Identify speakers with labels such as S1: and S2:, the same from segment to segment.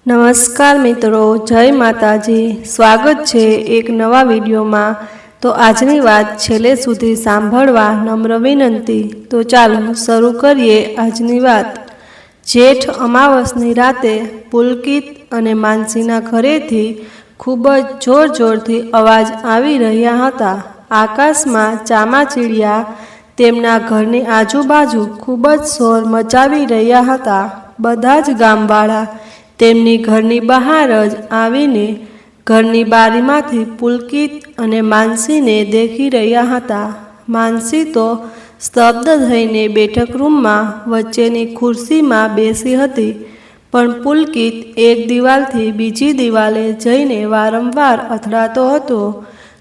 S1: નમસ્કાર મિત્રો, જય માતાજી। સ્વાગત છે એક નવા વિડીયોમાં। તો આજની વાત છેલ્લે સુધી સાંભળવા નમ્ર વિનંતી। તો ચાલો શરૂ કરીએ આજની વાત। જેઠ અમાવસની રાતે પુલકિત અને માનસીના ઘરેથી ખૂબ જ જોરથી અવાજ આવી રહ્યા હતા। આકાશમાં ચામાચીડિયા તેમના ઘરની આજુબાજુ ખૂબ જ શોર મચાવી રહ્યા હતા। બધા જ ગામવાળા તેમની ઘરની બહાર જ આવીને ઘરની બારીમાંથી પુલકિત અને માનસીને દેખી રહ્યા હતા। માનસી તો સ્તબ્ધ થઈને બેઠક રૂમમાં વચ્ચેની ખુરશીમાં બેસી હતી, પણ પુલકિત એક દિવાલથી બીજી દિવાલે જઈને વારંવાર અથડાતો હતો,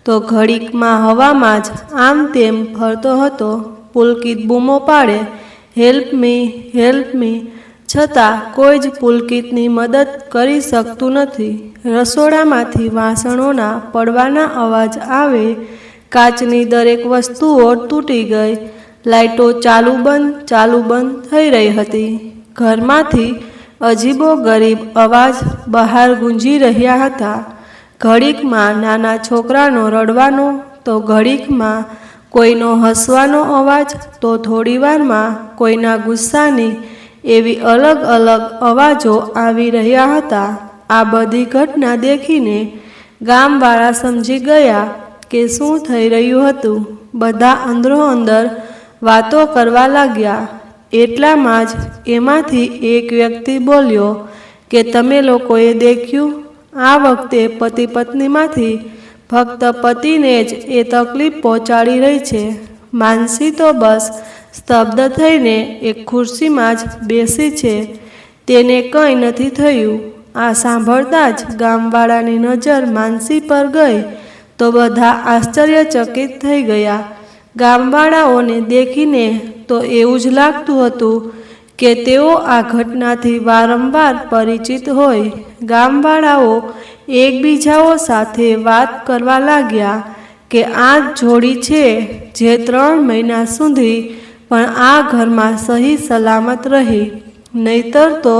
S1: તો ઘડીકમાં હવામાં જ આમ તેમ ફરતો હતો। પુલકિત બૂમો પાડે, હેલ્પ મી, હેલ્પ મી, છતાં કોઈ જ પુલકિતની મદદ કરી શકતું નથી। રસોડામાંથી વાસણોના પડવાના અવાજ આવે, કાચની દરેક વસ્તુઓ તૂટી ગઈ, લાઇટો ચાલુ બંધ થઈ રહી હતી। ઘરમાંથી અજીબો ગરીબ અવાજ બહાર ગુંજી રહ્યા હતા। ઘડીકમાં નાના છોકરાનો રડવાનો, તો ઘડીકમાં કોઈનો હસવાનો અવાજ, તો થોડીવારમાં કોઈના ગુસ્સાની એવી અલગ અલગ અવાજો આવી રહ્યા હતા। આ બધી ઘટના દેખીને ગામવાળા સમજી ગયા કે શું થઈ રહ્યું હતું। બધા અંદરોઅંદર વાતો કરવા લાગ્યા। એટલામાં જ એમાંથી એક વ્યક્તિ બોલ્યો કે તમે લોકોએ દેખ્યું, આ વખતે પતિ પત્નીમાંથી ફક્ત પતિને જ એ તકલીફ પહોંચાડી રહી છે। માનસી તો બસ સ્તબ્ધ થઈને એક ખુરશીમાં જ બેસી છે, તેને કંઈ નથી થયું। આ સાંભળતા જ ગામવાળાની નજર માનસી પર ગઈ તો બધા આશ્ચર્યચકિત થઈ ગયા। ગામવાળાઓને દેખીને તો એવું જ લાગતું હતું કે તેઓ આ ઘટનાથી વારંવાર પરિચિત હોય। ગામવાળાઓ એકબીજાઓ સાથે વાત કરવા લાગ્યા કે આ જોડી છે જે 3 મહિના સુધી પણ આ ઘરમાં સહી સલામત રહી, નહીતર તો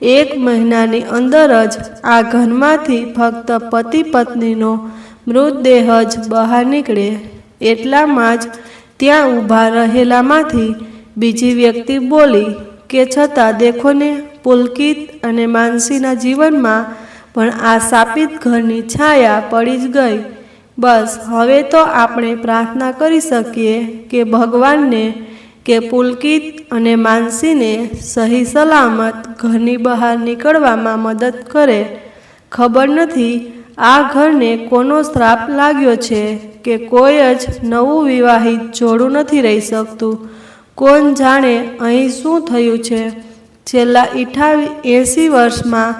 S1: 1 મહિનાની અંદર જ આ ઘરમાંથી ફક્ત પતિ પત્નીનો મૃતદેહ જ બહાર નીકળે। એટલામાં જ ત્યાં ઊભા રહેલામાંથી બીજી વ્યક્તિ બોલી કે છતાં દેખોને, પુલકિત અને માનસીના જીવનમાં પણ આ શાપિત ઘરની છાયા પડી જ ગઈ। બસ હવે તો આપણે પ્રાર્થના કરી શકીએ કે ભગવાનને કે પુલકિત અને માનસીને સહી સલામત ઘરની બહાર નીકળવામાં મદદ કરે। ખબર નથી આ ઘરને કોનો શ્રાપ લાગ્યો છે કે કોઈ જ નવું વિવાહિત જોડું નથી રહી શકતું। કોણ જાણે અહીં શું થયું છે। છેલ્લા 80 વર્ષમાં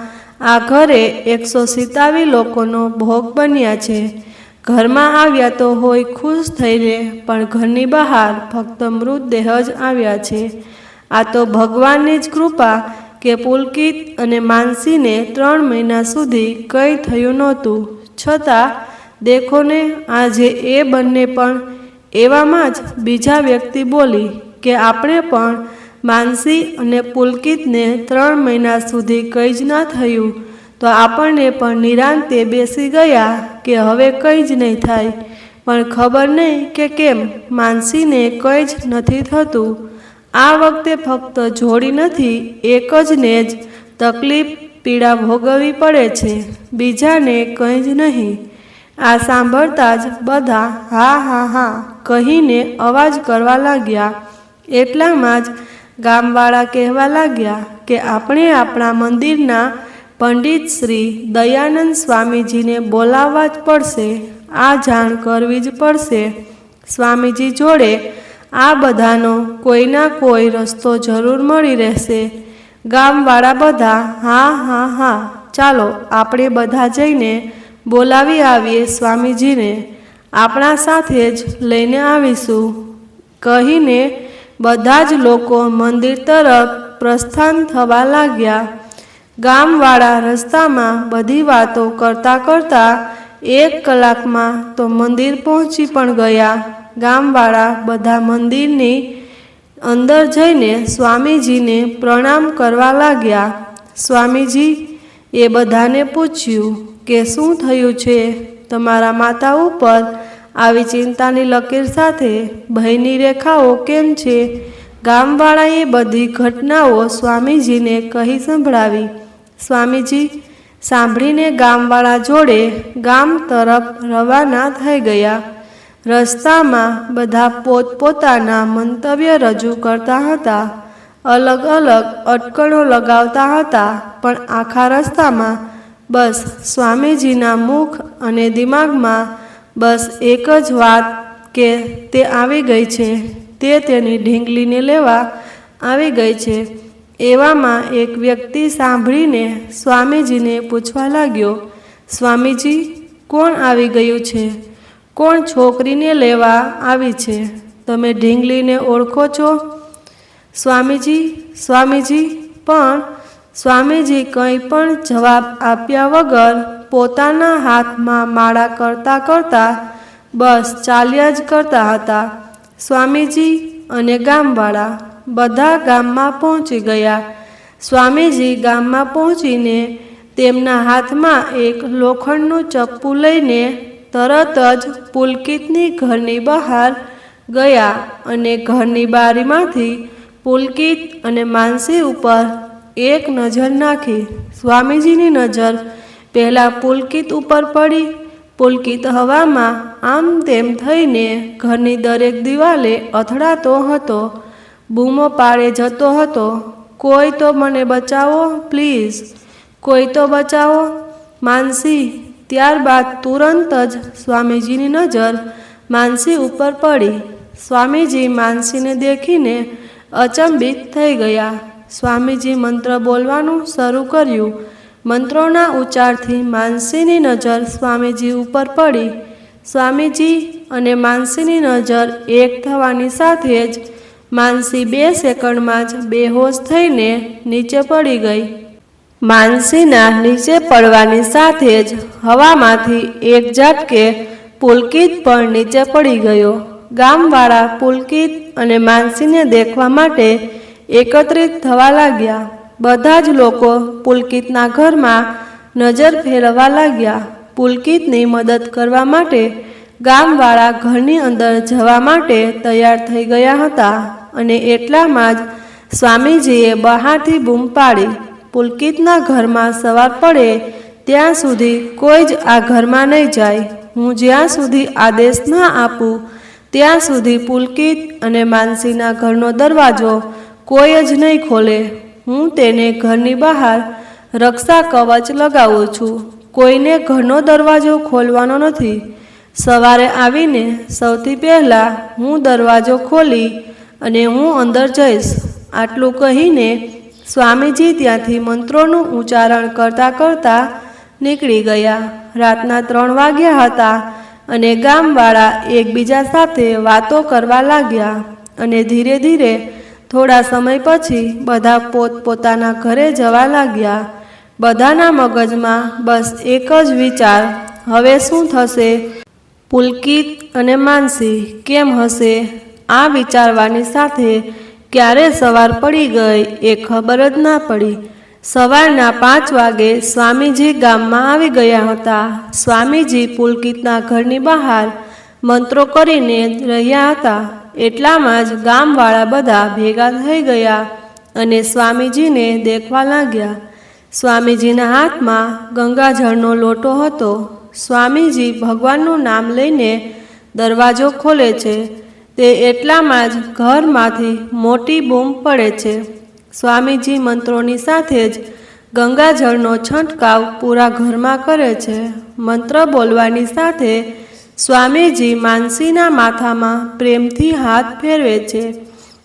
S1: આ ઘરે 127 લોકોનો ભોગ બન્યા છે। ઘરમાં આવ્યા તો હોય ખુશ થઈને, પણ ઘરની બહાર ફક્ત મૃતદેહ જ આવ્યા છે। આ તો ભગવાનની જ કૃપા કે પુલકિત અને માનસીને 3 મહિના સુધી કંઈ થયું નહોતું, છતાં દેખોને આજે એ બંને પણ। એવામાં જ બીજા વ્યક્તિ બોલી કે આપણે પણ માનસી અને પુલકિતને 3 મહિના સુધી કંઈ જ ના થયું, તો આપણને પણ નિરાંતે બેસી ગયા કે હવે કંઈ જ નહીં થાય। પણ ખબર નહીં કે કેમ માનસીને કંઈ જ નથી થતું। આ વખતે ફક્ત જોડી નથી, એક જ ને જ તકલીફ પીડા ભોગવવી પડે છે, બીજાને કંઈ જ નહીં। આ સાંભળતા જ બધા હા હા હા કહીને અવાજ કરવા લાગ્યા। એટલામાં જ ગામવાળા કહેવા લાગ્યા કે આપણે આપણા મંદિરના પંડિત શ્રી દયાનંદ સ્વામીજીને બોલાવવા જ પડશે, આ જાણ કરવી જ પડશે। સ્વામીજી જોડે આ બધાનો કોઈના કોઈ રસ્તો જરૂર મળી રહેશે। ગામવાળા બધા હા હા હા, ચાલો આપણે બધા જઈને બોલાવી આવીએ સ્વામીજીને, આપણા સાથે જ લઈને આવીશું, કહીને બધા જ લોકો મંદિર તરફ પ્રસ્થાન થવા લાગ્યા। ગામવાળા રસ્તામાં બધી વાતો કરતા 1 કલાકમાં તો મંદિર પહોંચી પણ ગયા। ગામવાળા બધા મંદિરની અંદર જઈને સ્વામીજીને પ્રણામ કરવા લાગ્યા। સ્વામીજી, એ બધાને પૂછ્યું કે શું થયું છે? તમારા માતા ઉપર આવી ચિંતાની લકીર સાથે ભયની રેખાઓ કેમ છે? ગામવાળાએ બધી ઘટનાઓ સ્વામીજીને કહી સંભળાવી. સ્વામીજી સાંભળીને ગામવાળા જોડે ગામ તરફ રવાના થઈ ગયા. રસ્તામાં બધા પોતપોતાના મંતવ્ય રજૂ કરતા હતા, અલગ અલગ અટકળો લગાવતા હતા, પણ આખા રસ્તામાં બસ સ્વામીજીના મુખ અને દિમાગમાં બસ એક જ વાત કે તે આવી ગઈ છે, તે તેની ઢીંગલીને લેવા આવી ગઈ છે. એવામાં એક વ્યક્તિ સાંભળીને સ્વામીજીને પૂછવા લાગ્યો, સ્વામીજી કોણ આવી ગયું છે? કોણ છોકરીને લેવા આવી છે? તમે ઢીંગલીને ઓળખો છો? સ્વામીજી સ્વામીજી પણ સ્વામીજી કંઈ પણ જવાબ આપ્યા વગર પોતાના હાથમાં માળા કરતા કરતા બસ ચાલ્યા જ કરતા હતા. સ્વામીજી અને ગામવાળા બધા ગામમાં પહોંચી ગયા. સ્વામીજી ગામમાં પહોંચીને તેમના હાથમાં એક લોખંડનું ચપ્પુ લઈને તરત જ પુલકિતની ઘરની બહાર ગયા અને ઘરની બારીમાંથી પુલકિત અને માનસી ઉપર એક નજર નાખી. સ્વામીજીની નજર પહેલાં પુલકિત ઉપર પડી. પુલકિત હવામાં આમ તેમ થઈને ઘરની દરેક દિવાલે અથડાતો હતો, બૂમો પાડે જતો હતો, કોઈ તો મને બચાવો પ્લીઝ, કોઈ તો બચાવો. માનસી. ત્યારબાદ તુરંત જ સ્વામીજીની નજર માનસી ઉપર પડી. સ્વામીજી માનસીને દેખીને અચંબિત થઈ ગયા. સ્વામીજી મંત્ર બોલવાનું શરૂ કર્યું. મંત્રોના ઉચ્ચારથી માનસીની નજર સ્વામીજી ઉપર પડી. સ્વામીજી અને માનસીની નજર એક થવાની સાથે જ માનસી 2 સેકન્ડમાં જ બેહોશ થઈને નીચે પડી ગઈ. માનસીના નીચે પડવાની સાથે જ હવામાંથી એક ઝાટકે પુલકિત પણ નીચે પડી ગયો. ગામવાળા પુલકિત અને માનસીને દેખવા માટે એકત્રિત થવા લાગ્યા. બધા જ લોકો પુલકિતના ઘરમાં નજર ફેરવવા લાગ્યા. પુલકિતની મદદ કરવા માટે ગામવાળા ઘરની અંદર જવા માટે તૈયાર થઈ ગયા હતા અને એટલામાં જ સ્વામીજીએ બહારથી બૂમ પાડી, પુલકિતના ઘરમાં સવાર પડે ત્યાં સુધી કોઈ જ આ ઘરમાં નહીં જાય. હું જ્યાં સુધી આદેશ ન આપું ત્યાં સુધી પુલકિત અને માનસીના ઘરનો દરવાજો કોઈ જ નહીં ખોલે. હું તેને ઘરની બહાર રક્ષા કવચ લગાવું છું. કોઈને ઘરનો દરવાજો ખોલવાનો નથી. સવારે આવીને સૌથી પહેલાં હું દરવાજો ખોલી અને હું અંદર જઈશ. આટલું કહીને સ્વામીજી ત્યાંથી મંત્રોનું ઉચ્ચારણ કરતાં કરતાં નીકળી ગયા. રાતના 3 વાગ્યા હતા અને ગામવાળા એકબીજા સાથે વાતો કરવા લાગ્યા અને ધીરે ધીરે થોડા સમય પછી બધા પોતપોતાના ઘરે જવા લાગ્યા. બધાના મગજમાં બસ એક જ વિચાર, હવે શું થશે? પુલકિત અને માનસી કેમ હશે? આ વિચારવાની સાથે ક્યારે સવાર પડી ગઈ એ ખબર જ ના પડી. સવારના 5 વાગે સ્વામીજી ગામમાં આવી ગયા હતા. સ્વામીજી પુલકિતના ઘરની બહાર મંત્રો કરીને રહ્યા હતા. એટલામાં જ ગામવાળા બધા ભેગા થઈ ગયા અને સ્વામીજીને દેખવા લાગ્યા. સ્વામીજીના હાથમાં ગંગાજળનો લોટો હતો. સ્વામીજી ભગવાનનું નામ લઈને દરવાજો ખોલે છે તે એટલામાં જ ઘરમાંથી મોટી બૂમ પડે છે. સ્વામીજી મંત્રોની સાથે જ ગંગાજળનો છંટકાવ પૂરા ઘરમાં કરે છે. મંત્ર બોલવાની સાથે સ્વામીજી માનસીના માથામાં પ્રેમથી હાથ ફેરવે છે.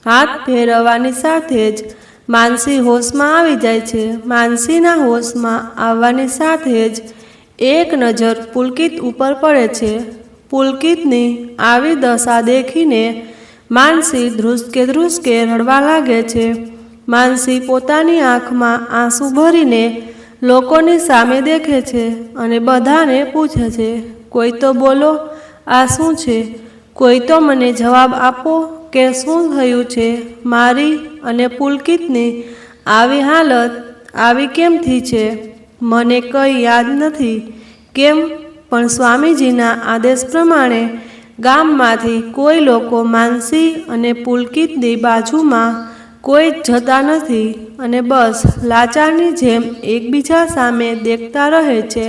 S1: હાથ ફેરવવાની સાથે જ માનસી હોશમાં આવી જાય છે. માનસીના હોશમાં આવવાની સાથે જ એક નજર પુલકિત ઉપર પડે છે. પુલકિતની આવી દશા દેખીને માનસી ધ્રુસકે ધ્રુસકે રડવા લાગે છે. માનસી પોતાની આંખમાં આંસુ ભરીને લોકોની સામે દેખે છે અને બધાને પૂછે છે, કોઈ તો બોલો, આ શું છે? કોઈ તો મને જવાબ આપો કે શું થયું છે? મારી અને પુલકિતની આવી હાલત આવી કેમ થઈ છે? મને કંઈ યાદ નથી. કેમ? પણ સ્વામીજીના આદેશ પ્રમાણે ગામમાંથી કોઈ લોકો માનસી અને પુલકિતની બાજુમાં કોઈ જ જતા નથી અને બસ લાચારની જેમ એકબીજા સામે દેખતા રહે છે.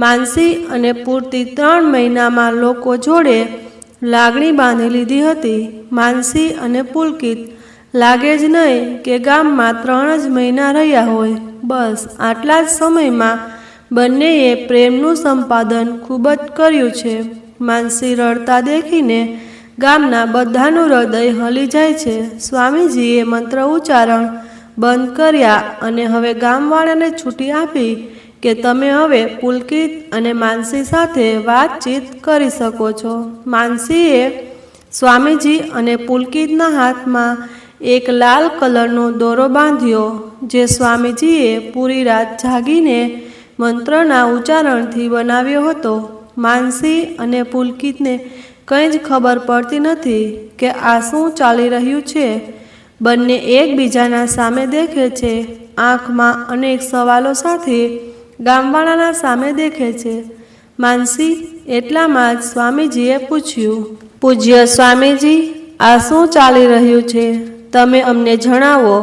S1: માનસી અને પૂરતી 3 મહિનામાં લોકો જોડે લાગણી બાંધી લીધી હતી. માનસી અને પુલકિત લાગે જ નહીં કે ગામમાં 3 જ મહિના રહ્યા હોય. બસ આટલા જ સમયમાં બંનેએ પ્રેમનું સંપાદન ખૂબ જ કર્યું છે. માનસી રડતા દેખીને ગામના બધાનું હૃદય હલી જાય છે. સ્વામીજીએ મંત્ર ઉચ્ચારણ બંધ કર્યા અને હવે ગામવાળાને છૂટી આપી કે તમે હવે પુલકિત અને માનસી સાથે વાતચીત કરી શકો છો. માનસીએ સ્વામીજી અને પુલકિતના હાથમાં એક લાલ કલરનો દોરો બાંધ્યો, જે સ્વામીજીએ પૂરી રાત જાગીને મંત્રના ઉચ્ચારણથી બનાવ્યો હતો. માનસી અને પુલકિતને કંઈ જ ખબર પડતી નથી કે આ શું ચાલી રહ્યું છે. બંને એકબીજાના સામે દેખે છે. આંખમાં અનેક સવાલો સાથે ગામવાળાના સામે દેખે છે. માનસી, એટલામાં જ સ્વામીજીએ પૂછ્યું, પૂજ્ય સ્વામીજી, આ શું ચાલી રહ્યું છે? તમે અમને જણાવો.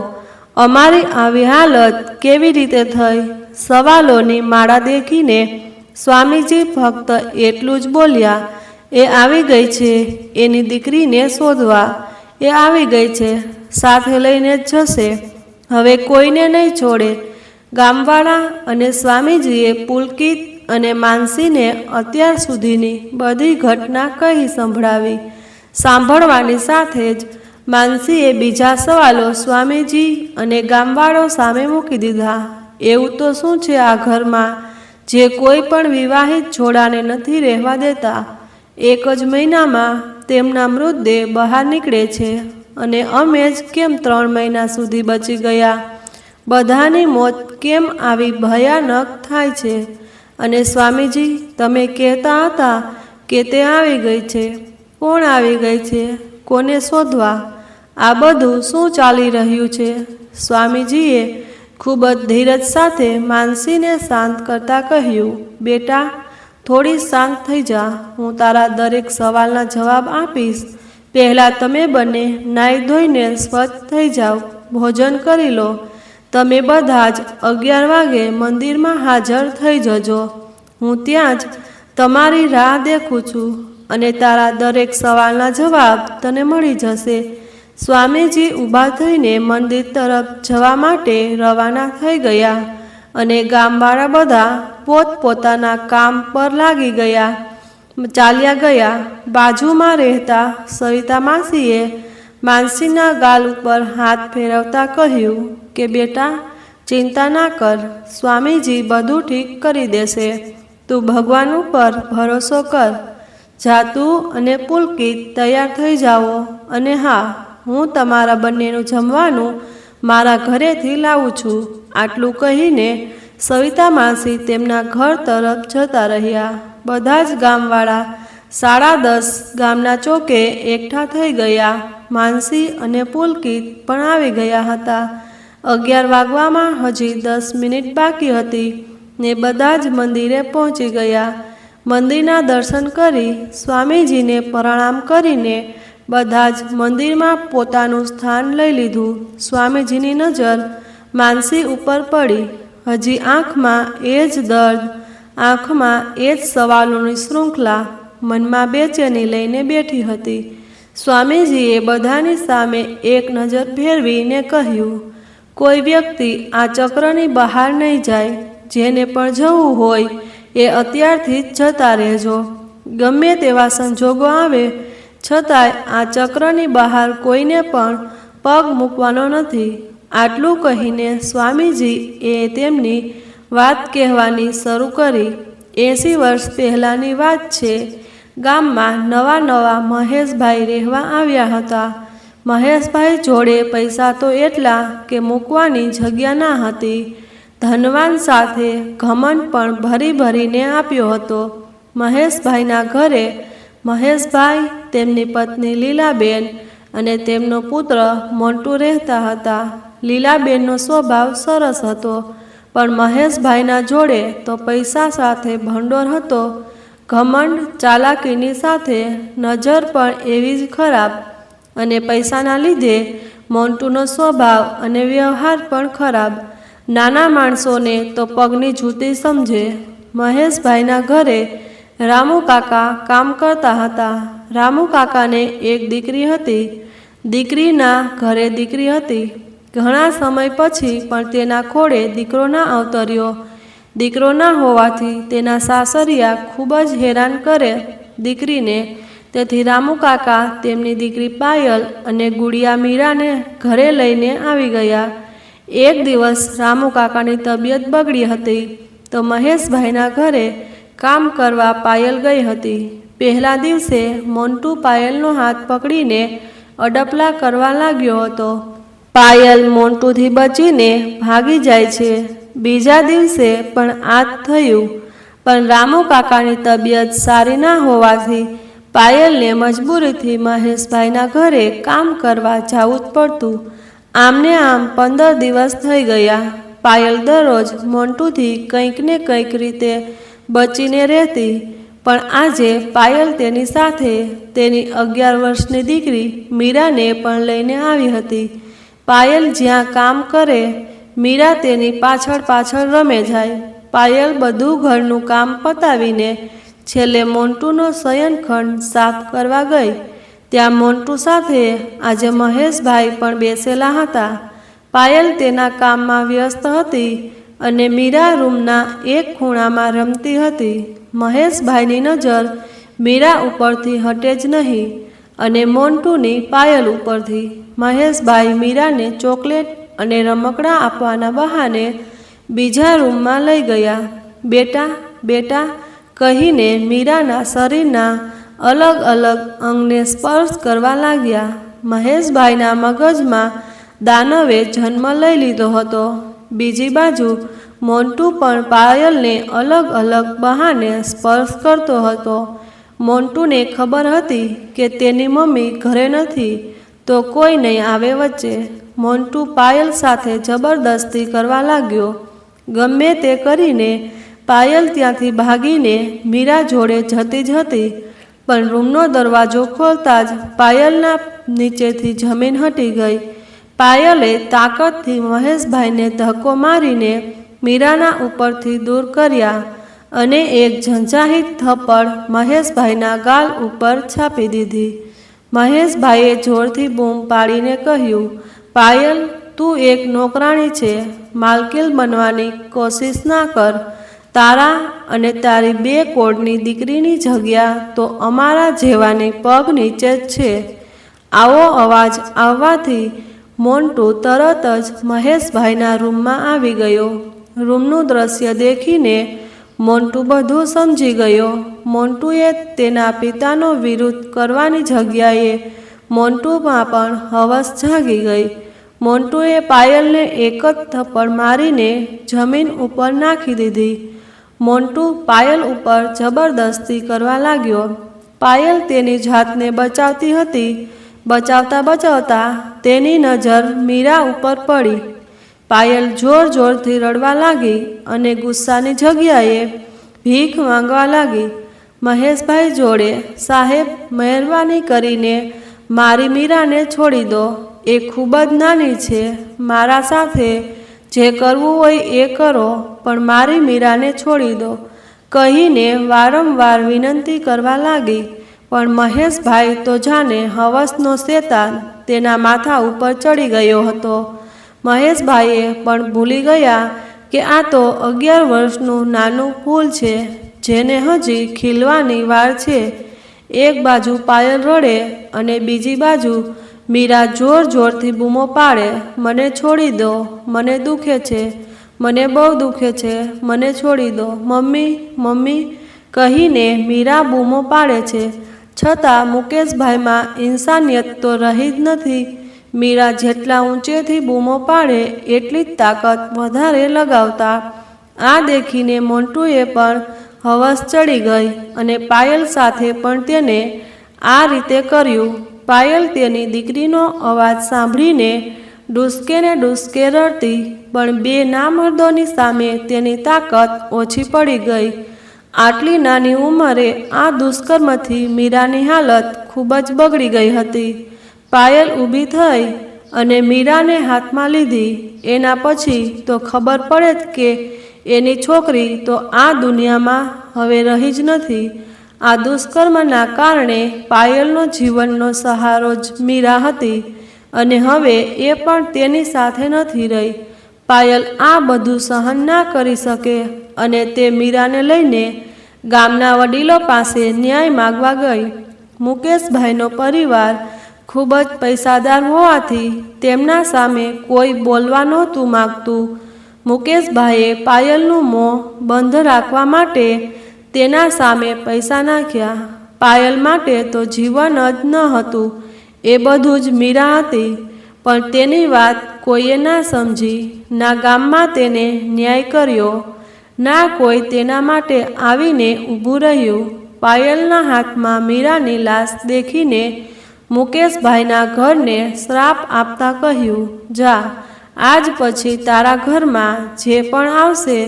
S1: અમારી આવી હાલત કેવી રીતે થઈ? સવાલોની માળા દેખીને સ્વામીજી ફક્ત એટલું જ બોલ્યા, એ આવી ગઈ છે એની દીકરીને શોધવા. એ આવી ગઈ છે, સાથે લઈને જ જશે. હવે કોઈને નહીં છોડે. ગામવાળા અને સ્વામીજીએ પુલકિત અને માનસીને અત્યાર સુધીની બધી ઘટના કહી સંભળાવી. સાંભળવાની સાથે જ માનસીએ બીજા સવાલો સ્વામીજી અને ગામવાળો સામે મૂકી દીધા. એવું તો શું છે આ ઘરમાં જે કોઈ પણ વિવાહિત જોડાને નથી રહેવા દેતા? 1 જ મહિનામાં તેમના મૃતદેહ બહાર નીકળે છે અને અમે જ કેમ 3 મહિના સુધી બચી ગયા? બધાની મોત કેમ આવી ભયાનક થાય છે? અને સ્વામીજી, તમે કહેતા હતા કે તે આવી ગઈ છે. કોણ આવી ગઈ છે? કોને શોધવા? આ બધું શું ચાલી રહ્યું છે? સ્વામીજીએ ખૂબ જ ધીરજ સાથે માનસીને શાંત કરતા કહ્યું, બેટા, થોડી શાંત થઈ જા. હું તારા દરેક સવાલના જવાબ આપીશ. પહેલાં તમે બંને નાહી ધોઈને સ્વચ્છ થઈ જાઓ, ભોજન કરી લો. તમે બધા જ 11 વાગે મંદિરમાં હાજર થઈ જજો. હું ત્યાં જ તમારી રાહ દેખું છું અને તારા દરેક સવાલના જવાબ તને મળી જશે. સ્વામીજી ઊભા થઈને મંદિર તરફ જવા માટે રવાના થઈ ગયા અને ગામવાળા બધા પોતપોતાના કામ પર લાગી ગયા. ચાલ્યા ગયા. બાજુમાં રહેતા સવિતા માસીએ માનસીના ગાલ ઉપર હાથ ફેરવતા કહ્યું કે બેટા, ચિંતા ના કર. સ્વામીજી બધું ઠીક કરી દેશે. તું ભગવાન ઉપર ભરોસો કર. જા તું અને પુલકિત તૈયાર થઈ જાઓ અને હા, હું તમારા બંનેનું જમવાનું મારા ઘરેથી લાવું છું. આટલું કહીને સવિતા માસી તેમના ઘર તરફ જતા રહ્યા. બધા જ ગામવાળા 10:30 ગામના ચોકે એકઠા થઈ ગયા. માનસી અને પુલકિત પણ આવી ગયા હતા. 11 વાગવામાં હજી 10 મિનિટ બાકી હતી ને બધા જ મંદિરે પહોંચી ગયા. મંદિરના દર્શન કરી સ્વામીજીને પ્રણામ કરીને બધા જ મંદિરમાં પોતાનું સ્થાન લઈ લીધું. સ્વામીજીની નજર માનસી ઉપર પડી. હજી આંખમાં એ જ દર્દ, આંખમાં એ જ સવાલોની શૃંખલા, મનમાં બેચેની લઈને બેઠી હતી. સ્વામીજીએ બધાની સામે એક નજર ફેરવીને કહ્યું, કોઈ વ્યક્તિ આ ચક્રની બહાર નહીં જાય. જેને પણ જવું હોય એ અત્યારથી જ જતા રહેજો. ગમે તેવા સંજોગો આવે છતાંય આ ચક્રની બહાર કોઈને પણ પગ મૂકવાનો નથી. આટલું કહીને સ્વામીજી એ તેમની વાત કહેવાની શરૂ કરી. 80 વર્ષ પહેલાંની વાત છે. ગામમાં નવા મહેશભાઈ રહેવા આવ્યા હતા. મહેશભાઈ જોડે પૈસા તો એટલા કે મૂકવાની જગ્યા ના હતી. ધનવાન સાથે ઘમંડ પણ ભરી ભરીને આપ્યો હતો. મહેશભાઈના ઘરે મહેશભાઈ, તેમની પત્ની લીલાબેન અને તેમનો પુત્ર મોન્ટુ રહેતા હતા. લીલાબેનનો સ્વભાવ સરસ હતો, પણ મહેશભાઈના જોડે તો પૈસા સાથે ભંડોળ હતો, ઘમંડ ચાલાકીની સાથે નજર પણ એવી જ ખરાબ, અને પૈસાના લીધે મોન્ટુનો સ્વભાવ અને વ્યવહાર પણ ખરાબ. નાના માણસોને તો પગની જૂતી સમજે. મહેશભાઈના ઘરે રામુ કાકા કામ કરતા હતા. રામુ કાકાને એક દીકરી હતી. દીકરીના ઘરે દીકરી હતી. ઘણા સમય પછી પણ તેના ખોળે દીકરો ના અવતર્યો. દીકરો ના હોવાથી તેના સાસરિયા ખૂબ જ હેરાન કરે દીકરીને. તેથી રામુ કાકા તેમની દીકરી પાયલ અને ગુડિયા મીરાને ઘરે લઈને આવી ગયા. એક દિવસ રામુ કાકાની તબિયત બગડી હતી તો મહેશભાઈના ઘરે કામ કરવા પાયલ ગઈ હતી. પહેલા દિવસે મોન્ટુ પાયલનો હાથ પકડીને અડપલા કરવા લાગ્યો હતો. પાયલ મોન્ટુથી બચીને ભાગી જાય છે. બીજા દિવસે પણ આ જ થયું, પણ રામુ કાકાની તબિયત સારી ના હોવાથી પાયલને મજબૂરીથી મહેશભાઈના ઘરે કામ કરવા જવું જ પડતું. આમને આમ 15 દિવસ થઈ ગયા. પાયલ દરરોજ મોન્ટુથી કંઈક ને કંઈક રીતે બચીને રહેતી. પણ આજે પાયલ તેની સાથે તેની 11 વર્ષની દીકરી મીરાને પણ લઈને આવી હતી. પાયલ જ્યાં કામ કરે, મીરા તેની પાછળ પાછળ રમે જાય. પાયલ બધું ઘરનું કામ પતાવીને છેલ્લે મોન્ટુનો શયનખંડ સાફ કરવા ગઈ. ત્યાં મોન્ટુ સાથે આજે મહેશભાઈ પણ બેસેલા હતા. પાયલ તેના કામમાં વ્યસ્ત હતી અને મીરા રૂમના એક ખૂણામાં રમતી હતી. મહેશભાઈની નજર મીરા ઉપરથી હટે જ નહીં અને મોન્ટુની પાયલ ઉપરથી. મહેશભાઈ મીરાને ચોકલેટ અને રમકડાં આપવાના બહાને બીજા રૂમમાં લઈ ગયા. બેટા બેટા કહીને મીરાના શરીરના અલગ અલગ અંગને સ્પર્શ કરવા લાગ્યા. મહેશભાઈના મગજમાં દાનવે જન્મ લઈ લીધો હતો. બીજી બાજુ મોન્ટુ પણ પાયલને અલગ અલગ બહાને સ્પર્શ કરતો હતો. મોન્ટુને ખબર હતી કે તેની મમ્મી ઘરે નથી તો કોઈ નહીં આવે વચ્ચે. મોન્ટુ પાયલ સાથે જબરદસ્તી કરવા લાગ્યો. ગમે તે કરીને પાયલ ત્યાંથી ભાગીને મીરા જોડે જતી જ હતી. પણ રૂમનો દરવાજો ખોલતા જ પાયલના નીચેથી જમીન હટી ગઈ. પાયલે તાકાતથી મહેશભાઈને ધક્કો મારીને મીરાના ઉપરથી દૂર કર્યા અને એક ઝંઝાહિત થપ્પડ મહેશભાઈના ગાલ ઉપર છાપી દીધી. મહેશભાઈએ જોરથી બૂમ પાડીને કહ્યું, પાયલ, તું એક નોકરાણી છે. માલકિન બનવાની કોશિશ ના કર. તારા અને તારી 2 કોડની દીકરીની જગ્યા તો અમારા જેવાની પગ નીચે જ છે. આવો અવાજ આવવાથી મોન્ટુ તરત જ મહેશભાઈના રૂમમાં આવી ગયો. રૂમનું દ્રશ્ય દેખીને મોન્ટુ બધું સમજી ગયો. મોન્ટુએ તેના પિતાનો વિરોધ કરવાની જગ્યાએ મોન્ટુમાં પણ હવસ જાગી ગઈ. મોન્ટુએ પાયલને એક જ થપ્પડ મારીને જમીન ઉપર નાખી દીધી. મોન્ટુ પાયલ ઉપર જબરદસ્તી કરવા લાગ્યો. પાયલ તેની જાતને બચાવતી હતી. બચાવતા બચાવતા તેની નજર મીરા ઉપર પડી. પાયલ જોર જોરથી રડવા લાગી અને ગુસ્સાની જગ્યાએ ભીખ માંગવા લાગી. મહેશભાઈ જોડે, સાહેબ, મહેરબાની કરીને મારી મીરાને છોડી દો. એ ખૂબ જ નાની છે. મારા સાથે જે કરવું હોય એ કરો, પણ મારી મીરાને છોડી દો કહીને વારંવાર વિનંતી કરવા લાગી. પણ મહેશભાઈ તો જાણે હવસનો શેતાન તેના માથા ઉપર ચડી ગયો હતો. મહેશભાઈએ પણ ભૂલી ગયા કે આ તો 11 વર્ષનું નાનું ફૂલ છે જેને હજી ખીલવાની વાર છે. એક બાજુ પાયલ રડે અને બીજી બાજુ મીરા જોર જોરથી બૂમો પાડે, મને છોડી દો, મને દુખે છે, મને બહુ દુખે છે, મને છોડી દો, મમ્મી, મમ્મી કહીને મીરા બૂમો પાડે છે. છતાં મુકેશભાઈમાં ઇન્સાનિયત તો રહી જ નથી. મીરા જેટલા ઊંચેથી બૂમો પાડે એટલી જ તાકાત વધારે લગાવતા. આ દેખીને મોન્ટુએ પણ હવસ ચડી ગઈ અને પાયલ સાથે પણ તેને આ રીતે કર્યું. પાયલ તેની દીકરીનો અવાજ સાંભળીને ડૂસકે ને ડૂસકે રડતી, પણ બે નામર્દોની સામે તેની તાકાત ઓછી પડી ગઈ. આટલી નાની ઉંમરે આ દુષ્કર્મથી મીરાની હાલત ખૂબ જ બગડી ગઈ હતી. પાયલ ઊભી થઈ અને મીરાને હાથમાં લીધી. એના પછી તો ખબર પડે કે એની છોકરી તો આ દુનિયામાં હવે રહી જ નથી. આ દુષ્કર્મના કારણે પાયલનો જીવનનો સહારો જ મીરા હતી અને હવે એ પણ તેની સાથે નથી રહી. પાયલ આ બધું સહન ના કરી શકે અને તે મીરાને લઈને ગામના વડીલો પાસે ન્યાય માગવા ગઈ. મુકેશભાઈનો પરિવાર ખૂબ જ પૈસાદાર હોવાથી તેમના સામે કોઈ બોલવા નહોતું માગતું. મુકેશભાઈએ પાયલનું મોં બંધ રાખવા માટે તેના સામે પૈસા નાખ્યા. પાયલ માટે તો જીવન જ ન હતું, એ બધું જ મીરા હતી. પણ તેની વાત કોઈએ ના સમજી. ના ગામમાં તેને ન્યાય કર્યો, ના કોઈ તેના માટે આવીને ઊભું રહ્યું. પાયલના હાથમાં મીરાની લાશ દેખીને મુકેશભાઈના ઘરને શ્રાપ આપતા કહ્યું, જા, આજ પછી તારા ઘરમાં જે પણ આવશે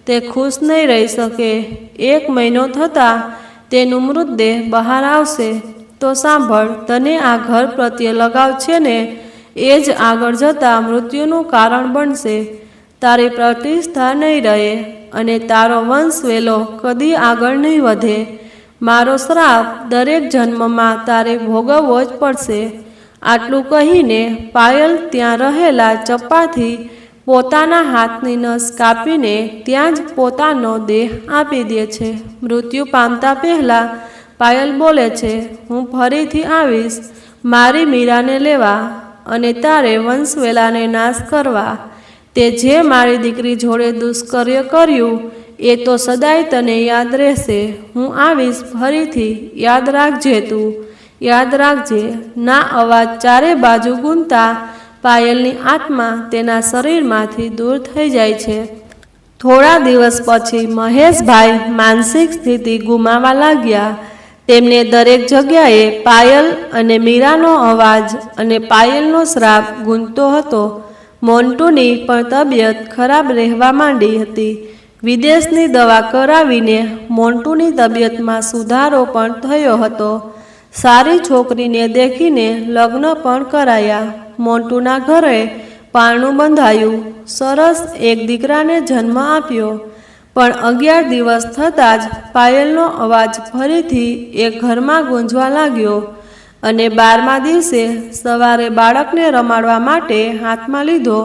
S1: તે ખુશ નહીં રહી શકે. 1 મહિનો થતાં તેનું મૃતદેહ બહાર આવશે. તો સાંભળ, તને આ ઘર પ્રત્યે લગાવ છે ને, એ જ આગળ જતાં મૃત્યુનું કારણ બનશે. તારી પ્રતિષ્ઠા નહીં રહે અને તારો વંશવેલો કદી આગળ નહીં વધે. મારો શ્રાપ દરેક જન્મમાં તારે ભોગવવો જ પડશે. આટલું કહીને પાયલ ત્યાં રહેલા ચપ્પાથી પોતાના હાથની નસ કાપીને ત્યાં જ પોતાનો દેહ આપી દે છે. મૃત્યુ પામતા પહેલાં પાયલ બોલે છે, હું ફરીથી આવીશ મારી મીરાને લેવા અને તારે વંશવેલાને નાશ કરવા. તે જે મારી દીકરી જોડે દુષ્કર્ય કર્યું એ તો સદાય તને યાદ રહેશે. હું આવીશ ફરીથી, યાદ રાખજે તું, યાદ રાખજે. ના અવાજ ચારે બાજુ ગૂંજતા પાયલની આત્મા તેના શરીરમાંથી દૂર થઈ જાય છે. થોડા દિવસ પછી મહેશભાઈ માનસિક સ્થિતિ ગુમાવવા લાગ્યા. તેમને દરેક જગ્યાએ પાયલ અને મીરાનો અવાજ અને પાયલનો શ્રાપ ગૂંજતો હતો. મોન્ટુની પણ તબિયત ખરાબ રહેવા માંડી હતી. વિદેશની દવા કરાવીને મોન્ટુની તબિયતમાં સુધારો પણ થયો હતો. સારી છોકરીને દેખીને લગ્ન પણ કરાયા. મોન્ટુના ઘરે પારણું બંધાયું. સરસ એક દીકરાને જન્મ આપ્યો. પણ 11 દિવસ થતાં જ પાયલનો અવાજ ફરીથી એ ઘરમાં ગુંજવા લાગ્યો અને 12મા દિવસે સવારે બાળકને રમાડવા માટે હાથમાં લીધો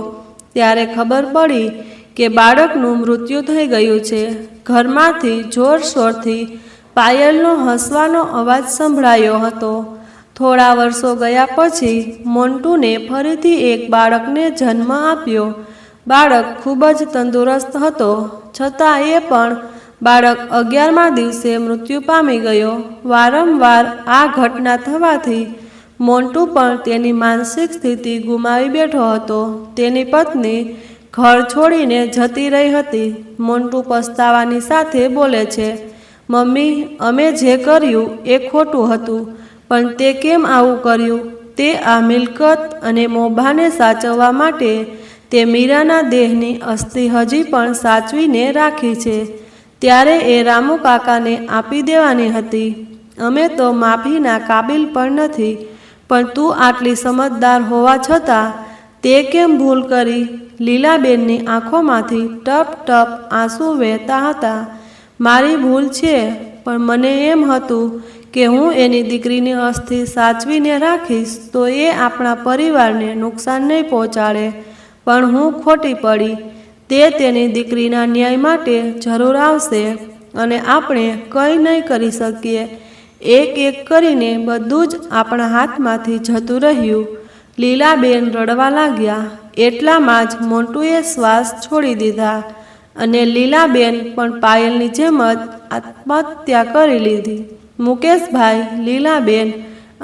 S1: ત્યારે ખબર પડી કે બાળકનું મૃત્યુ થઈ ગયું છે. ઘરમાંથી જોરશોરથી પાયલનો હસવાનો અવાજ સંભળાયો હતો. થોડા વર્ષો ગયા પછી મોન્ટુને ફરીથી એક બાળકને જન્મ આપ્યો. બાળક ખૂબ જ તંદુરસ્ત હતો, છતાં એ પણ બાળક 11મા દિવસે મૃત્યુ પામી ગયો. વારંવાર આ ઘટના થવાથી મોન્ટુ પણ તેની માનસિક સ્થિતિ ગુમાવી બેઠો હતો. તેની પત્ની ઘર છોડીને જતી રહી હતી. મોન્ટુ પસ્તાવાની સાથે બોલે છે, મમ્મી, અમે જે કર્યું એ ખોટું હતું, પણ તે કેમ આવું કર્યું? તે આ મિલકત અને મોભાને સાચવવા માટે તે મીરાના દેહની અસ્થિ હજી પણ સાચવીને રાખી છે. ત્યારે એ રામુ કાકાને આપી દેવાની હતી. અમે તો માફીના કાબિલ પણ નથી, પણ તું આટલી સમજદાર હોવા છતાં તે કેમ ભૂલ કરી? લીલાબેનની આંખોમાંથી ટપ ટપ આંસુ વહેતા હતા. મારી ભૂલ છે, પણ મને એમ હતું કે હું એની દીકરીની અસ્થિ સાચવીને રાખીશ તો એ આપણા પરિવારને નુકસાન નહીં પહોંચાડે. પણ હું ખોટી પડી. તે તેની દીકરીના ન્યાય માટે જરૂર આવશે અને આપણે કંઈ નહીં કરી શકીએ. એક એક કરીને બધું જ આપણા હાથમાંથી જતું રહ્યું. લીલાબેન રડવા લાગ્યા. એટલામાં જ મોન્ટુએ શ્વાસ છોડી દીધા અને લીલાબેન પણ પાયલની જેમ જ આત્મહત્યા કરી લીધી. મુકેશભાઈ, લીલાબેન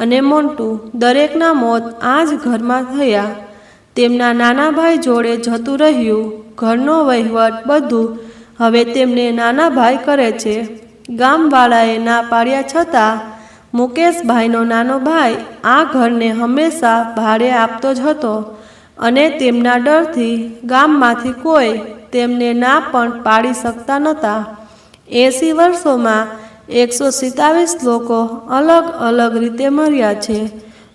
S1: અને મોન્ટુ દરેકના મોત આ જ ઘરમાં થયા. તેમના નાના ભાઈ જોડે જતું રહ્યું. ઘરનો વહીવટ બધું હવે તેમને નાના ભાઈ કરે છે. ગામવાળાએ ના પાડ્યા છતાં મુકેશભાઈનો નાનો ભાઈ આ ઘરને હંમેશા ભાડે આપતો જ હતો. અને તેમના ડરથી ગામમાંથી કોઈ તેમને ના પણ પાડી શકતા નહોતા. 80 વર્ષોમાં 127 લોકો અલગ અલગ રીતે મર્યા છે.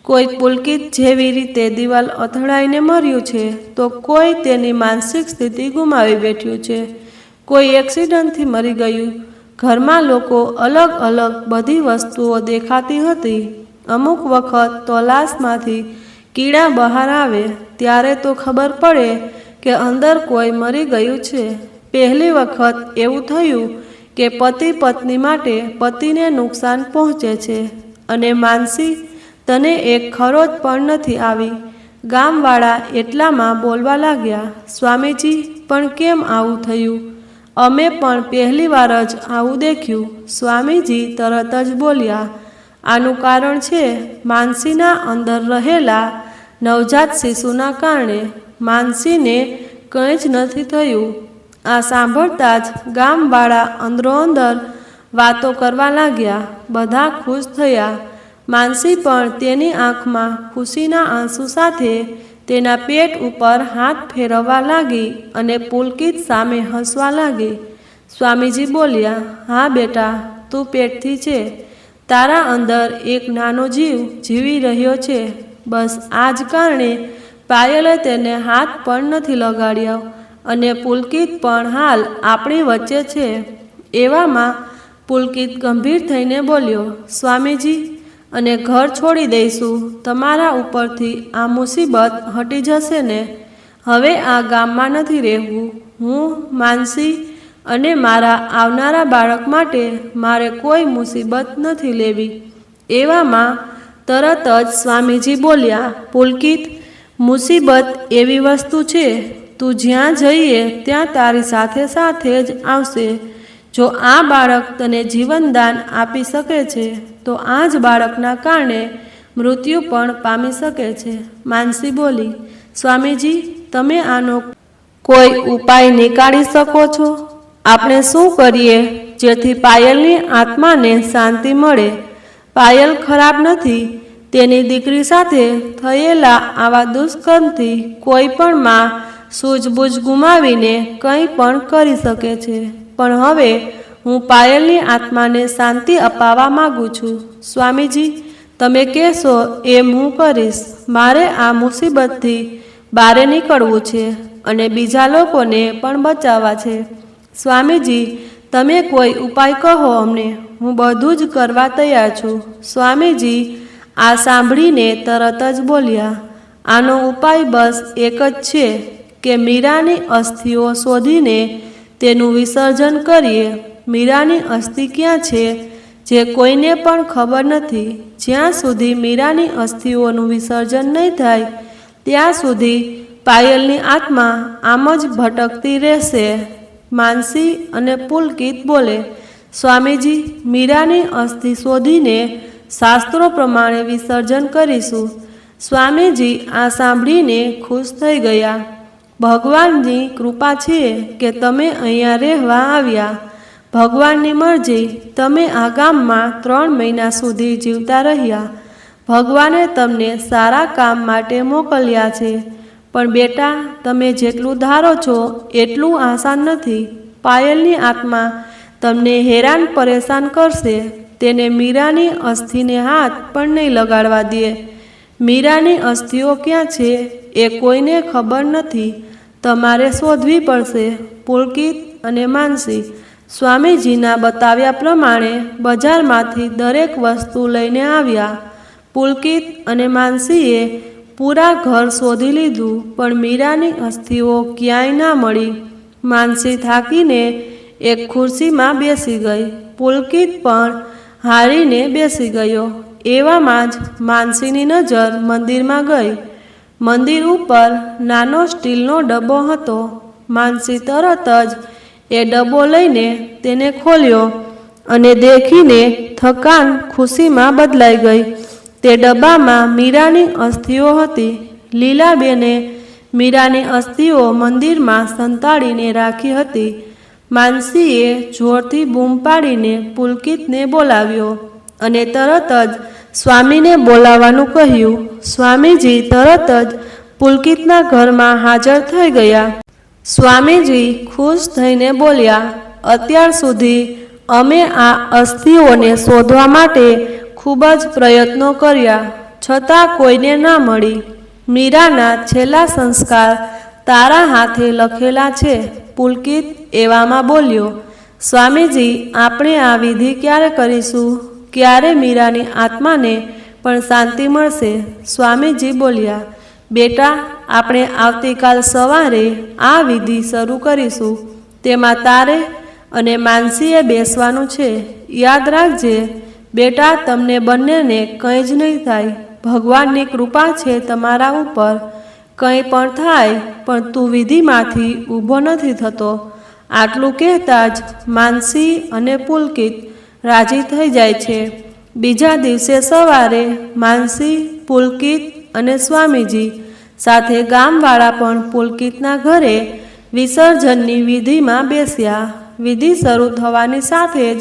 S1: કોઈ પુલકિત જેવી રીતે દિવાલ અથડાઈને મર્યું છે, તો કોઈ તેની માનસિક સ્થિતિ ગુમાવી બેઠ્યું છે, કોઈ એક્સિડન્ટથી મરી ગયું. ઘરમાં લોકો અલગ અલગ બધી વસ્તુઓ દેખાતી હતી. અમુક વખત તો લાશમાંથી કીડા બહાર આવે ત્યારે તો ખબર પડે કે અંદર કોઈ મરી ગયું છે. પહેલી વખત એવું થયું કે પતિ પત્ની માટે પતિને નુકસાન પહોંચે છે. અને માનસી, તને એક ખરોચ પણ નથી આવી. ગામવાળા એટલામાં બોલવા લાગ્યા, સ્વામીજી, પણ કેમ આવું થયું? અમે પણ પહેલી વાર જ આવું દેખ્યું. સ્વામીજી તરત જ બોલ્યા, આનું કારણ છે માનસીના અંદર રહેલા નવજાત શિશુના કારણે. માનસીને કંઈ જ નથી થયું. આ સાંભળતા જ ગામવાળા અંદરોઅંદર વાતો કરવા લાગ્યા. બધા ખુશ થયા. માનસી પણ તેની આંખમાં ખુશીના આંસુ સાથે તેના પેટ ઉપર હાથ ફેરવવા લાગી અને પુલકિત સામે હસવા લાગી. સ્વામીજી બોલ્યા, હા બેટા, તું પેટથી છે. તારા અંદર એક નાનો જીવ જીવી રહ્યો છે. બસ આ જ કારણે પાયલે તેને હાથ પણ નથી લગાડ્યો અને પુલકિત પણ હાલ આપણી વચ્ચે છે. એવામાં પુલકિત ગંભીર થઈને બોલ્યો, સ્વામીજી, અને ઘર છોડી દઈશું. તમારા ઉપરથી આ મુસીબત હટી જશે ને? હવે આ ગામમાં નથી રહેવું. હું, માનસી અને મારા આવનારા બાળક માટે મારે કોઈ મુસીબત નથી લેવી. એવામાં તરત જ સ્વામીજી બોલ્યા, પુલકિત, મુસીબત એવી વસ્તુ છે, તું જ્યાં જઈએ ત્યાં તારી સાથે સાથે જ આવશે. જો આ બાળક તને જીવનદાન આપી શકે છે, તો આ જ બાળકના કારણે મૃત્યુ પણ પામી શકે છે. માનસી બોલી, સ્વામીજી, તમે આનો કોઈ ઉપાય નીકાળી શકો છો? આપણે શું કરીએ જેથી પાયલની આત્માને શાંતિ મળે? પાયલ ખરાબ નથી. તેની દીકરી સાથે થયેલા આવા દુષ્કર્મથી કોઈ પણ માં સૂઝબૂઝ ગુમાવીને કંઈ પણ કરી શકે છે. પણ હવે હું પાયલની આત્માને શાંતિ અપાવવા માગું છું. સ્વામીજી, તમે કહેશો એમ હું કરીશ. મારે આ મુસીબતથી બહાર નીકળવું છે અને બીજા લોકોને પણ બચાવવા છે. સ્વામીજી, તમે કોઈ ઉપાય કહો અમને. હું બધું જ કરવા તૈયાર છું. સ્વામીજી આ સાંભળીને તરત જ બોલ્યા, આનો ઉપાય બસ એક જ છે કે મીરાની અસ્થિઓ શોધીને તેનું વિસર્જન કરીએ. મીરાની અસ્થિ ક્યાં છે જે કોઈને પણ ખબર નથી. જ્યાં સુધી મીરાની અસ્થિઓનું વિસર્જન નહીં થાય ત્યાં સુધી પાયલની આત્મા આમ જ ભટકતી રહેશે. માનસી અને પુલકિત બોલે, સ્વામીજી, મીરાની અસ્થિ શોધીને શાસ્ત્રો પ્રમાણે વિસર્જન કરીશું. સ્વામીજી આ સાંભળીને ખુશ થઈ ગયા. ભગવાનની કૃપા છે કે તમે અહીંયા રહેવા આવ્યા. ભગવાનની મરજી, તમે આ ગામમાં 3 મહિના સુધી જીવતા રહ્યા. ભગવાને તમને સારા કામ માટે મોકલ્યા છે. પણ બેટા, તમે જેટલું ધારો છો એટલું આસાન નથી. પાયલની આત્મા તમને હેરાન પરેશાન કરશે. તેને મીરાની અસ્થિને હાથ પણ નહીં લગાડવા દે. મીરાની અસ્થિઓ ક્યાં છે એ કોઈને ખબર નથી. તમારે શોધવી પડશે. પુલકિત અને માનસી સ્વામીજીના બતાવ્યા પ્રમાણે બજારમાંથી દરેક વસ્તુ લઈને આવ્યા. પુલકિત અને માનસીએ પૂરા ઘર શોધી લીધું, પણ મીરાની અસ્થિઓ ક્યાંય ના મળી. માનસી થાકીને એક ખુરશીમાં બેસી ગઈ. પુલકિત પણ હારીને બેસી ગયો. એવામાં જ માનસીની નજર મંદિરમાં ગઈ. મંદિર ઉપર નાનો સ્ટીલનો ડબ્બો હતો. માનસી તરત જ એ ડબ્બો લઈને તેને ખોલ્યો અને દેખીને થકાન ખુશીમાં બદલાઈ ગઈ. તે ડબ્બામાં મીરાની અસ્થિઓ હતી. લીલાબેને મીરાની અસ્થિઓ મંદિરમાં સંતાડીને રાખી હતી. માનસીએ જોરથી બૂમ પાડીને પુલકિતને બોલાવ્યો અને તરત જ સ્વામીને બોલાવવાનું કહ્યું. સ્વામીજી તરત જ પુલકિતના ઘરમાં હાજર થઈ ગયા. સ્વામીજી ખુશ થઈને બોલ્યા, અત્યાર સુધી અમે આ અસ્થિઓને શોધવા માટે ખૂબ જ પ્રયત્નો કર્યા, છતાં કોઈને ના મળી. મીરાના છેલ્લા સંસ્કાર તારા હાથે લખેલા છે. પુલકિત એવામાં બોલ્યો, સ્વામીજી, આપણે આ વિધિ ક્યારે કરીશું? ક્યારે મીરાની આત્માને પણ શાંતિ મળશે? સ્વામીજી બોલ્યા, બેટા, આપણે આવતીકાલ સવારે આ વિધિ શરૂ કરીશું. તેમાં તારે અને માનસીએ બેસવાનું છે. યાદ રાખજે બેટા, તમને બંનેને કંઈ જ નહીં થાય. ભગવાનની કૃપા છે તમારા ઉપર. કંઈ પણ થાય પણ તું વિધિમાંથી ઊભો નથી થતો. આટલું કહેતા જ માનસી અને પુલકિત રાજી થઈ જાય છે. બીજા દિવસે સવારે માનસી, પુલકિત અને સ્વામીજી સાથે ગામવાળા પણ પુલકિતના ઘરે વિસર્જનની વિધિમાં બેસ્યા. વિધિ શરૂ થવાની સાથે જ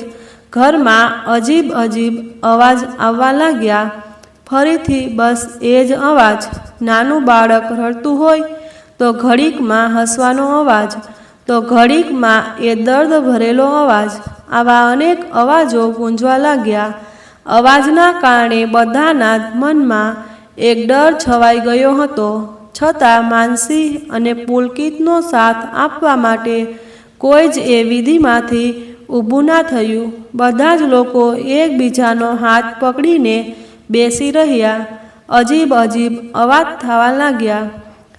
S1: ઘરમાં અજીબ અજીબ અવાજ આવવા લાગ્યા. ફરીથી બસ એ જ અવાજ. નાનું બાળક રડતું હોય તો ઘડીકમાં હસવાનો અવાજ, તો ઘડીકમાં એ દર્દ ભરેલો અવાજ. આવા અનેક અવાજો ગુંજવા લાગ્યા. અવાજના કારણે બધાના જ મનમાં એક ડર છવાઈ ગયો હતો. છતાં માનસી અને પુલકિતનો સાથ આપવા માટે કોઈ જ એ વિધિમાંથી ઊભું ના થયું. બધા જ લોકો એકબીજાનો હાથ પકડીને બેસી રહ્યા. અજીબ અજીબ અવાજ થવા લાગ્યા.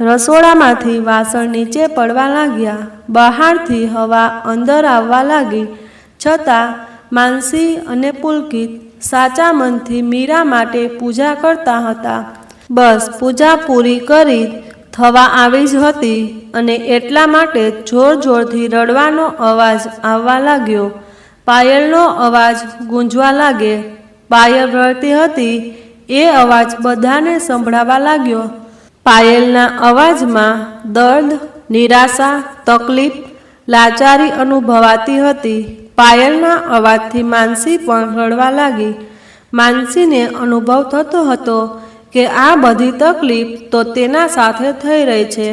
S1: રસોડામાંથી વાસણ નીચે પડવા લાગ્યા. બહારથી હવા અંદર આવવા લાગી. છતાં માનસી અને પુલકિત સાચા મનથી મીરા માટે પૂજા કરતા હતા. બસ પૂજા પૂરી કરી થવા આવી જ હતી અને એટલા માટે જોર જોરથી રડવાનો અવાજ આવવા લાગ્યો. પાયલનો અવાજ ગૂંજવા લાગે. પાયલ રડતી હતી એ અવાજ બધાને સંભળાવા લાગ્યો. પાયલના અવાજમાં દર્દ, નિરાશા, તકલીફ, લાચારી અનુભવાતી હતી. પાયલના અવાજથી માનસી પણ રડવા લાગી. માનસીને અનુભવ થતો હતો કે આ બધી તકલીફ તો તેના સાથે થઈ રહી છે.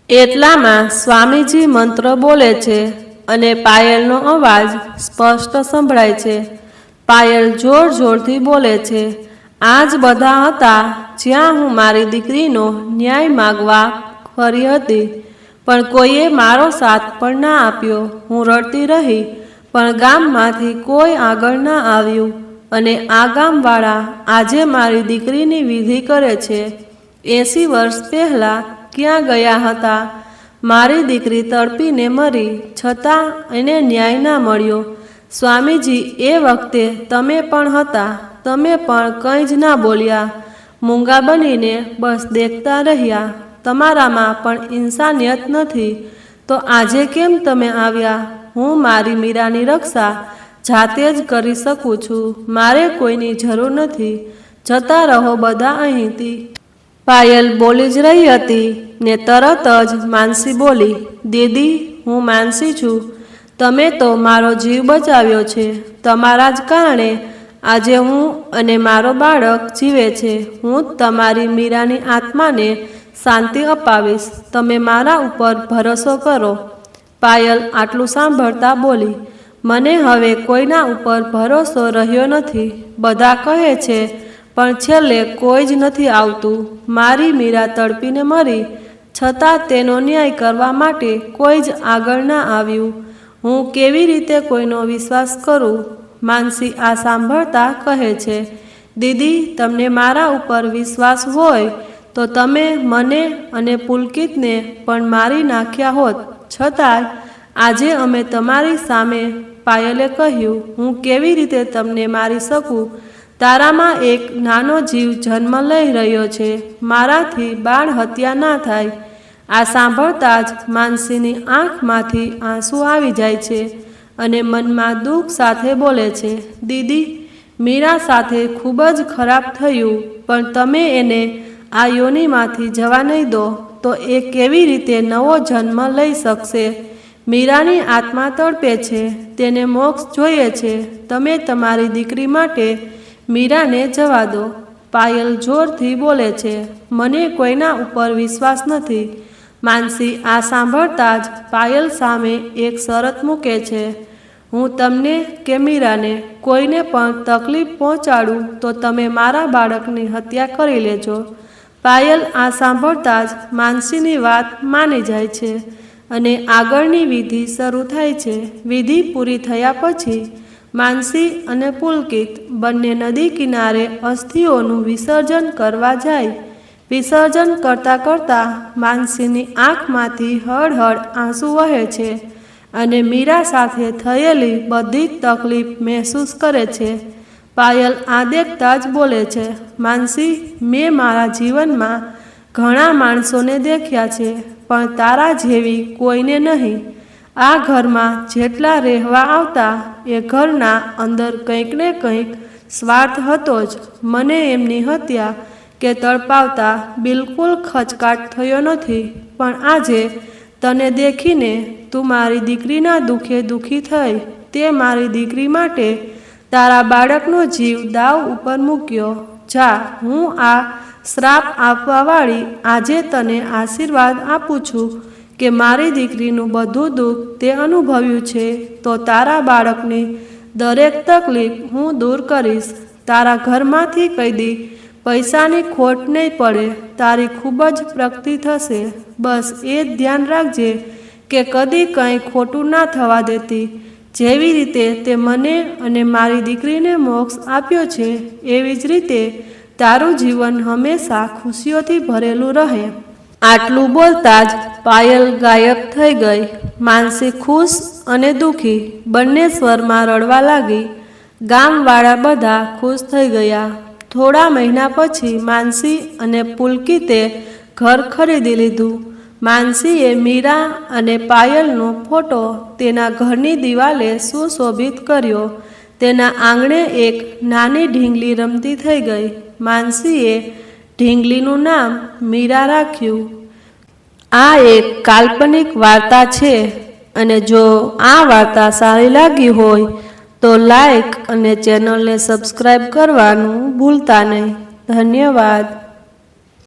S1: એટલામાં સ્વામીજી મંત્ર બોલે છે અને પાયલનો અવાજ સ્પષ્ટ સંભળાય છે. પાયલ જોર જોરથી બોલે છે, આ જ બધા હતા જ્યાં હું મારી દીકરીનો ન્યાય માગવા ફરી હતી, પણ કોઈએ મારો સાથ પણ ના આપ્યો. હું રડતી રહી, પણ ગામમાંથી કોઈ આગળ ના આવ્યું અને આ ગામવાળા આજે મારી દીકરીની વિધિ કરે છે. 80 વર્ષ પહેલાં ક્યાં ગયા હતા? મારી દીકરી તડપીને મરી, છતાં એને ન્યાય ના મળ્યો. સ્વામીજી, એ વખતે તમે પણ હતા. તમે પણ કંઈ જ ના બોલ્યા. મૂંગા બનીને બસ દેખતા રહ્યા. તમારામાં પણ ઇન્સાનિયત નથી તો આજે કેમ તમે આવ્યા? હું મારી મીરાની રક્ષા જાતે જ કરી શકું છું. મારે કોઈની જરૂર નથી. જતા રહો બધા અહીંથી. પાયલ બોલી જ રહી હતી ને તરત જ માનસી બોલી, દીદી, હું માનસી છું. તમે તો મારો જીવ બચાવ્યો છે. તમારા જ કારણે આજે હું અને મારો બાળક જીવે છે. હું તમારી મીરાની આત્માને શાંતિ અપાવીશ. તમે મારા ઉપર ભરોસો કરો. પાયલ આટલું સાંભળતા બોલી, મને હવે કોઈના ઉપર ભરોસો રહ્યો નથી. બધા કહે છે પણ છેલ્લે કોઈ જ નથી આવતું. મારી મીરા તડપીને મરી, છતાં તેનો ન્યાય કરવા માટે કોઈ જ આગળ ના આવ્યું. હું કેવી રીતે કોઈનો વિશ્વાસ કરું? માનસી આ સાંભળતા કહે છે, દીદી, તમને મારા ઉપર વિશ્વાસ હોય તો તમે મને અને પુલકિતને પણ મારી નાખ્યા હોત. છતાં આજે અમે તમારી સામે. પાયલે કહ્યું, હું કેવી રીતે તમને મારી શકું? તારામાં એક નાનો જીવ જન્મ લઈ રહ્યો છે. મારાથી બાળ હત્યા ના થાય. આ સાંભળતા જ માનસીની આંખમાંથી આંસુ આવી જાય છે અને મનમાં દુઃખ સાથે બોલે છે, દીદી, મીરા સાથે ખૂબ જ ખરાબ થયું, પણ તમે એને આ યોનિમાંથી જવા નહીં દો તો એ કેવી રીતે નવો જન્મ લઈ શકશે? મીરાની આત્મા તડપે છે. તેને મોક્ષ જોઈએ છે. તમે તમારી દીકરી માટે મીરાને જવા દો. પાયલ જોરથી બોલે છે, મને કોઈના ઉપર વિશ્વાસ નથી. માનસી આ સાંભળતા જ પાયલ સામે એક શરત મૂકે છે, હું તમને કે મીરાને કોઈને પણ તકલીફ પહોંચાડું તો તમે મારા બાળકની હત્યા કરી લેજો. પાયલ આ સાંભળતા જ માનસીની વાત માની જાય છે અને આગળની વિધિ શરૂ થાય છે. વિધિ પૂરી થયા પછી માનસી અને પુલકિત બંને નદી કિનારે અસ્થિઓનું વિસર્જન કરવા જાય. વિસર્જન કરતાં કરતાં માનસીની આંખમાંથી હળહળ આંસુ વહે છે અને મીરા સાથે થયેલી બધી જ તકલીફ મહેસૂસ કરે છે. પાયલ આ દેખતા જ બોલે છે, માનસી, મેં મારા જીવનમાં ઘણા માણસોને દેખ્યા છે, પણ તારા જેવી કોઈને નહીં. આ ઘરમાં જેટલા રહેવા આવતા એ ઘરના અંદર કંઈક ને કંઈક સ્વાર્થ હતો જ. મને એમની હત્યા કે તડપાવતા બિલકુલ ખચકાટ થયો નથી, પણ આજે તને દેખીને તું મારી દીકરીના દુઃખે દુઃખી થઈ. તે મારી દીકરી માટે તારા બાળકનો જીવ દાવ ઉપર મૂક્યો. જા, હું આ શ્રાપ આપવાવાળી આજે તને આશીર્વાદ આપું છું કે મારી દીકરીનું બધું દુઃખ તે અનુભવ્યું છે તો તારા બાળકની દરેક તકલીફ હું દૂર કરીશ. તારા ઘરમાંથી કદી પૈસાની ખોટ નહીં પડે. તારી ખૂબ જ પ્રગતિ થશે. બસ એ જ ધ્યાન રાખજે કે કદી કંઈ ખોટું ના થવા દેતી. જેવી રીતે તે મને અને મારી દીકરીને મોક્ષ આપ્યો છે એવી જ રીતે તારું જીવન હંમેશા ખુશીઓથી ભરેલું રહે. આટલું બોલતા જ પાયલ ગાયબ થઈ ગઈ. માનસી ખુશ અને દુઃખી બંને સ્વરમાં રડવા લાગી. ગામવાળા બધા ખુશ થઈ ગયા. થોડા મહિના પછી માનસી અને પુલકિતે ઘર ખરીદી લીધું. માનસીએ મીરા અને પાયલનો ફોટો તેના ઘરની દિવાલે સુશોભિત કર્યો. તેના આંગણે એક નાની ઢીંગલી રમતી થઈ ગઈ. માનસીએ ઢીંગલીનું નામ મીરા રાખ્યું. આ એક કાલ્પનિક વાર્તા છે અને જો આ વાર્તા સારી લાગી હોય તો લાઈક અને ચેનલને સબસ્ક્રાઈબ કરવાનું ભૂલતા નહીં. ધન્યવાદ.